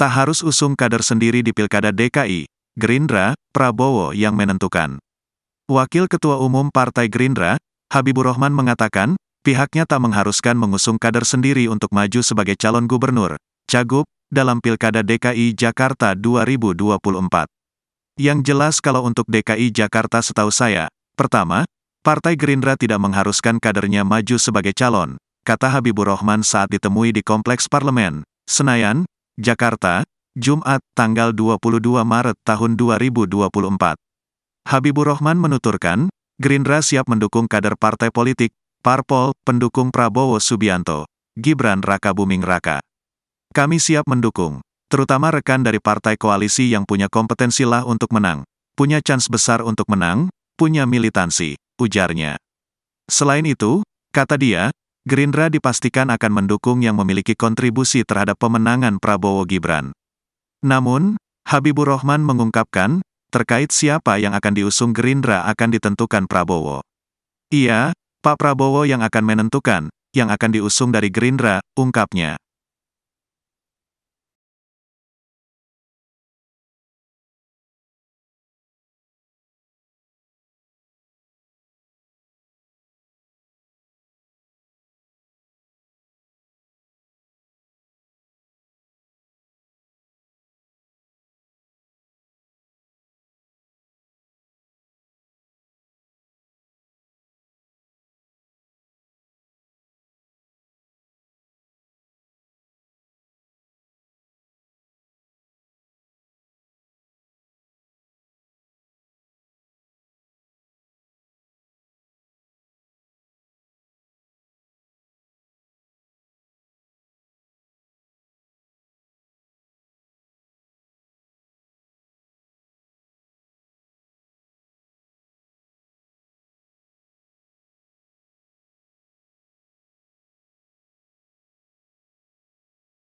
Tak harus usung kader sendiri di Pilkada DKI, Gerindra, Prabowo yang menentukan. Wakil Ketua Umum Partai Gerindra, Habibur Rahman mengatakan, pihaknya tak mengharuskan mengusung kader sendiri untuk maju sebagai calon gubernur, cagup, dalam Pilkada DKI Jakarta 2024. Yang jelas kalau untuk DKI Jakarta setahu saya, pertama, Partai Gerindra tidak mengharuskan kadernya maju sebagai calon, kata Habibur Rahman saat ditemui di Kompleks Parlemen, Senayan, Jakarta, Jumat, tanggal 22 Maret tahun 2024. Habibur Rahman menuturkan, Gerindra siap mendukung kader partai politik, parpol, pendukung Prabowo Subianto, Gibran Raka Buming Raka. Kami siap mendukung, terutama rekan dari partai koalisi yang punya kompetensi lah untuk menang, punya chance besar untuk menang, punya militansi, ujarnya. Selain itu, kata dia, Gerindra dipastikan akan mendukung yang memiliki kontribusi terhadap pemenangan Prabowo Gibran. Namun, Habibur Rahman mengungkapkan, terkait siapa yang akan diusung Gerindra akan ditentukan Prabowo. Iya, Pak Prabowo yang akan menentukan, yang akan diusung dari Gerindra, ungkapnya.